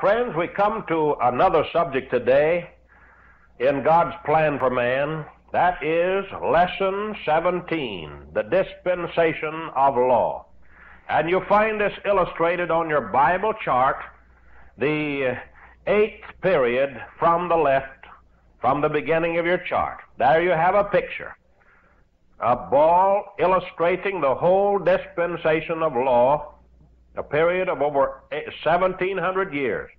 Friends, we come to another subject today in God's plan for man. That is Lesson 17, the Dispensation of Law. And you'll find this illustrated on your Bible chart, the 8th period from the left, from the beginning of your chart. There you have a picture, a ball illustrating the whole dispensation of law, a period of over 1,700 years.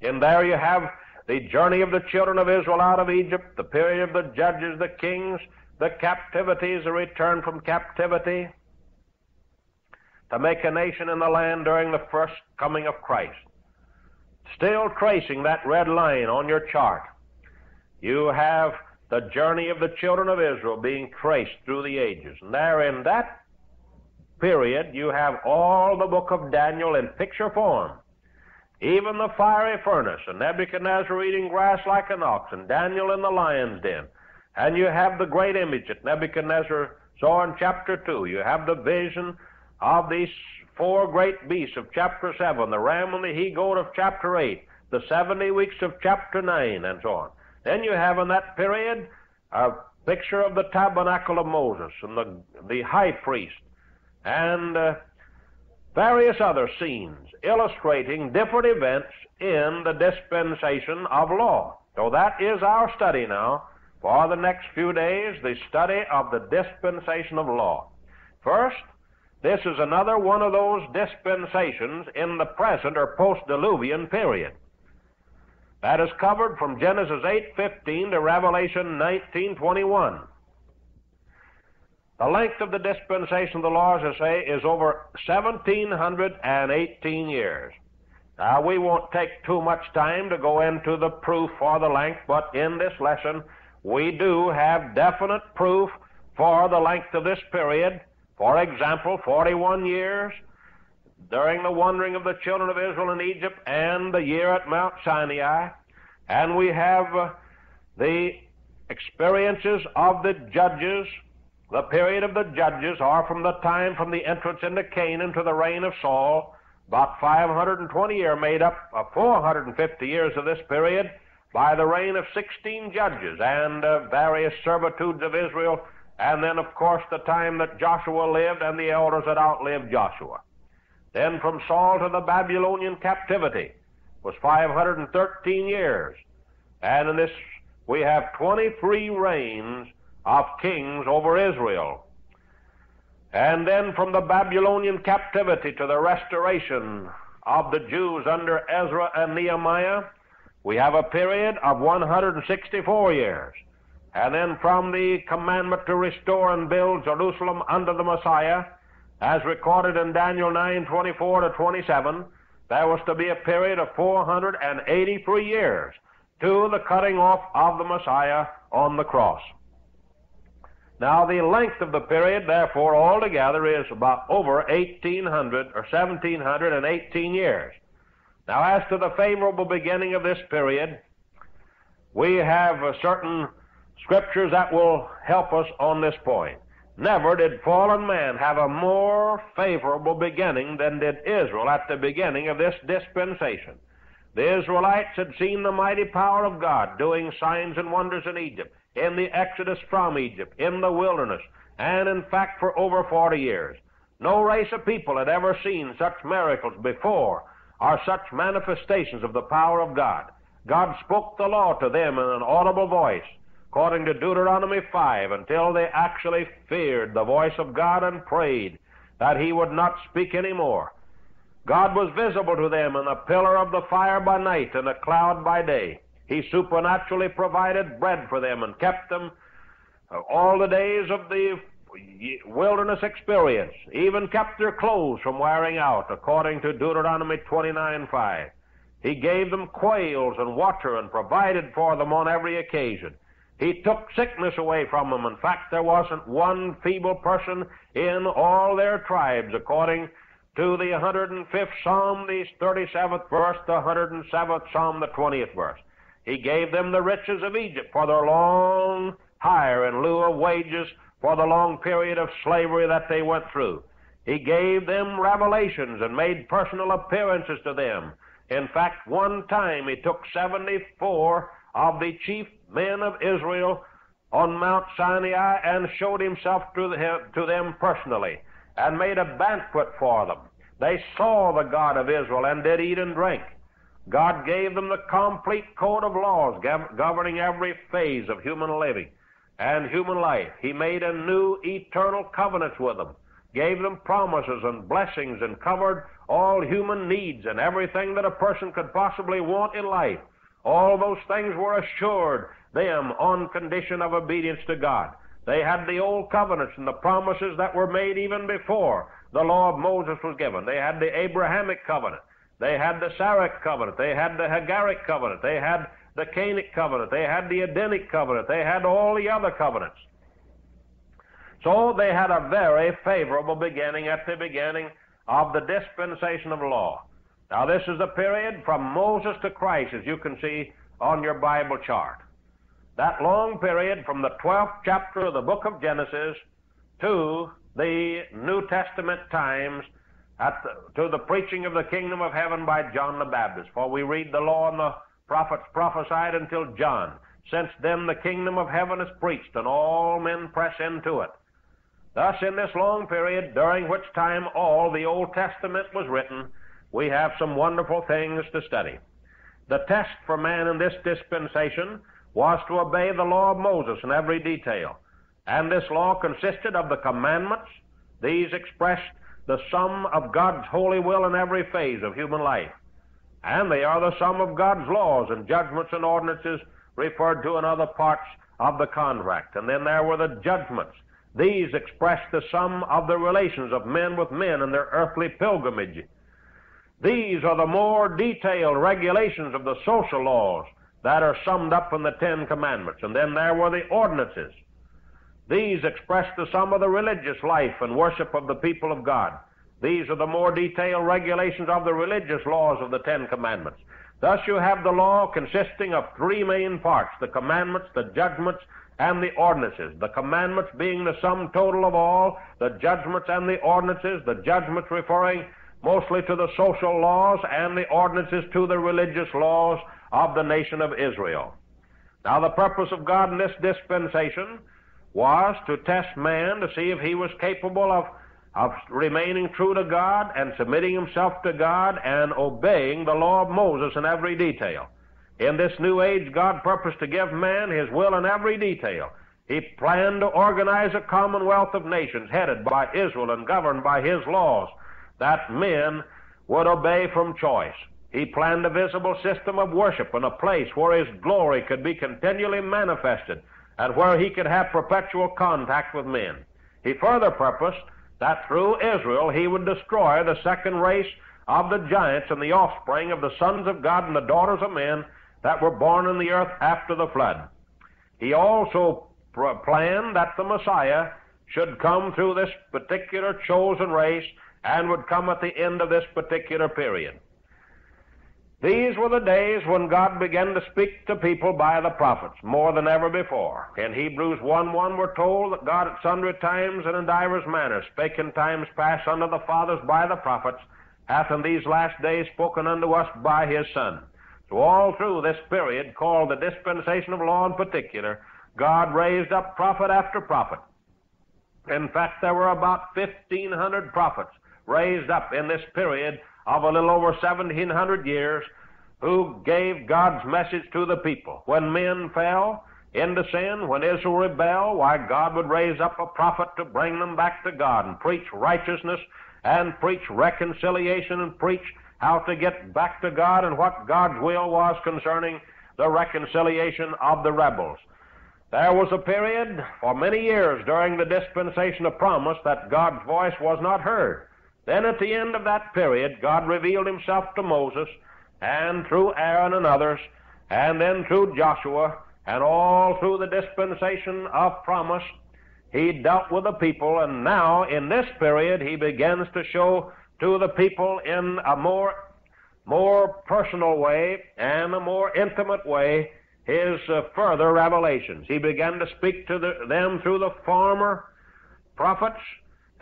And there you have the journey of the children of Israel out of Egypt, the period of the judges, the kings, the captivities, the return from captivity, to make a nation in the land during the first coming of Christ. Still tracing that red line on your chart, you have the journey of the children of Israel being traced through the ages. And there in that period, you have all the book of Daniel in picture form, even the fiery furnace, and Nebuchadnezzar eating grass like an ox, and Daniel in the lion's den. And you have the great image that Nebuchadnezzar saw in chapter 2. You have the vision of these four great beasts of chapter 7, the ram and the he-goat of chapter 8, the 70 weeks of chapter 9, and so on. Then you have in that period a picture of the tabernacle of Moses and the high priest, and various other scenes illustrating different events in the dispensation of law. So that is our study now for the next few days, the study of the dispensation of law. First, this is another one of those dispensations in the present or post-diluvian period. That is covered from Genesis 8:15 to Revelation 19:21. The length of the dispensation of the law, as I say, is over 1,718 years. Now, we won't take too much time to go into the proof for the length, but in this lesson, we do have definite proof for the length of this period. For example, 41 years during the wandering of the children of Israel in Egypt and the year at Mount Sinai. And we have the experiences of the judges. The period of the judges are from the time from the entrance into Canaan to the reign of Saul, about 520 years, made up of 450 years of this period by the reign of 16 judges and various servitudes of Israel, and then, of course, the time that Joshua lived and the elders that outlived Joshua. Then from Saul to the Babylonian captivity was 513 years, and in this we have 23 reigns of kings over Israel. And then from the Babylonian captivity to the restoration of the Jews under Ezra and Nehemiah, we have a period of 164 years. And then from the commandment to restore and build Jerusalem under the Messiah, as recorded in Daniel 9:24 to 27, there was to be a period of 483 years to the cutting off of the Messiah on the cross. Now, the length of the period, therefore, altogether is about over 1,800 or 1,718 years. Now, as to the favorable beginning of this period, we have certain scriptures that will help us on this point. Never did fallen man have a more favorable beginning than did Israel at the beginning of this dispensation. The Israelites had seen the mighty power of God doing signs and wonders in Egypt, in the exodus from Egypt, in the wilderness, and in fact for over 40 years. No race of people had ever seen such miracles before, or such manifestations of the power of God. God spoke the law to them in an audible voice, according to Deuteronomy 5, until they actually feared the voice of God and prayed that he would not speak any more. God was visible to them in a pillar of the fire by night and a cloud by day. He supernaturally provided bread for them and kept them all the days of the wilderness experience, even kept their clothes from wearing out, according to Deuteronomy 29:5. He gave them quails and water and provided for them on every occasion. He took sickness away from them. In fact, there wasn't one feeble person in all their tribes, according to the 105th Psalm, the 37th verse, the 107th Psalm, the 20th verse. He gave them the riches of Egypt for their long hire in lieu of wages for the long period of slavery that they went through. He gave them revelations and made personal appearances to them. In fact, one time he took 74 of the chief men of Israel on Mount Sinai and showed himself to them personally and made a banquet for them. They saw the God of Israel and did eat and drink. God gave them the complete code of laws governing every phase of human living and human life. He made a new eternal covenant with them, gave them promises and blessings, and covered all human needs and everything that a person could possibly want in life. All those things were assured them on condition of obedience to God. They had the old covenants and the promises that were made even before the law of Moses was given. They had the Abrahamic covenant. They had the Saraic covenant. They had the Hagaric covenant. They had the Canaanic covenant. They had the Edenic covenant. They had all the other covenants. So they had a very favorable beginning at the beginning of the dispensation of law. Now this is the period from Moses to Christ, as you can see on your Bible chart. That long period from the 12th chapter of the book of Genesis to the New Testament times, to the preaching of the kingdom of heaven by John the Baptist. For we read the law and the prophets prophesied until John. Since then the kingdom of heaven is preached, and all men press into it. Thus, in this long period, during which time all the Old Testament was written, we have some wonderful things to study. The test for man in this dispensation was to obey the law of Moses in every detail. And this law consisted of the commandments. These expressed the sum of God's holy will in every phase of human life. And they are the sum of God's laws and judgments and ordinances referred to in other parts of the contract. And then there were the judgments. These express the sum of the relations of men with men in their earthly pilgrimage. These are the more detailed regulations of the social laws that are summed up in the Ten Commandments. And then there were the ordinances. These express the sum of the religious life and worship of the people of God. These are the more detailed regulations of the religious laws of the Ten Commandments. Thus you have the law consisting of three main parts: the commandments, the judgments, and the ordinances. The commandments being the sum total of all, the judgments and the ordinances, the judgments referring mostly to the social laws, and the ordinances to the religious laws of the nation of Israel. Now the purpose of God in this dispensation was to test man to see if he was capable of remaining true to God and submitting himself to God and obeying the law of Moses in every detail. In this new age, God purposed to give man his will in every detail. He planned to organize a commonwealth of nations headed by Israel and governed by his laws that men would obey from choice. He planned a visible system of worship and a place where his glory could be continually manifested and where he could have perpetual contact with men. He further purposed that through Israel he would destroy the second race of the giants and the offspring of the sons of God and the daughters of men that were born in the earth after the flood. He also planned that the Messiah should come through this particular chosen race and would come at the end of this particular period. These were the days when God began to speak to people by the prophets more than ever before. In Hebrews 1:1 we're told that God at sundry times and in divers manners spake in times past unto the fathers by the prophets, hath in these last days spoken unto us by his Son. So all through this period, called the dispensation of law in particular, God raised up prophet after prophet. In fact, there were about 1,500 prophets raised up in this period of a little over 1,700 years who gave God's message to the people. When men fell into sin, when Israel rebelled, why, God would raise up a prophet to bring them back to God and preach righteousness and preach reconciliation and preach how to get back to God and what God's will was concerning the reconciliation of the rebels. There was a period for many years during the dispensation of promise that God's voice was not heard. Then at the end of that period, God revealed himself to Moses, and through Aaron and others, and then through Joshua, and all through the dispensation of promise, he dealt with the people. And now, in this period, he begins to show to the people in a more personal way and a more intimate way his further revelations. He began to speak to them through the former prophets,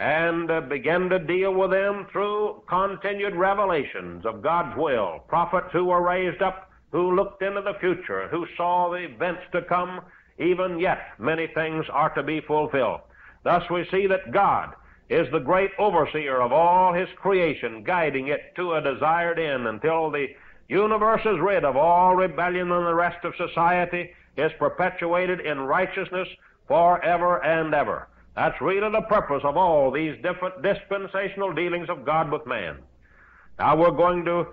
and begin to deal with them through continued revelations of God's will. Prophets who were raised up, who looked into the future, who saw the events to come, even yet many things are to be fulfilled. Thus we see that God is the great overseer of all his creation, guiding it to a desired end until the universe is rid of all rebellion and the rest of society is perpetuated in righteousness forever and ever. That's really the purpose of all these different dispensational dealings of God with man. Now we're going to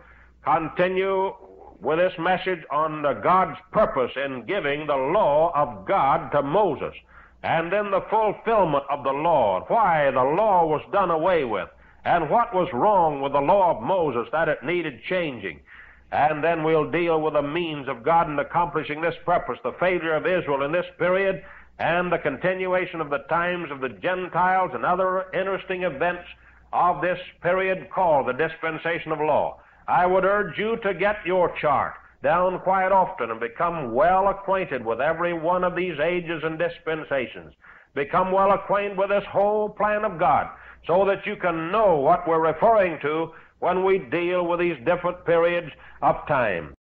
continue with this message on God's purpose in giving the law of God to Moses, and then the fulfillment of the law, why the law was done away with, and what was wrong with the law of Moses that it needed changing. And then we'll deal with the means of God in accomplishing this purpose, the failure of Israel in this period, and the continuation of the times of the Gentiles and other interesting events of this period called the dispensation of law. I would urge you to get your chart down quite often and become well acquainted with every one of these ages and dispensations. Become well acquainted with this whole plan of God so that you can know what we're referring to when we deal with these different periods of time.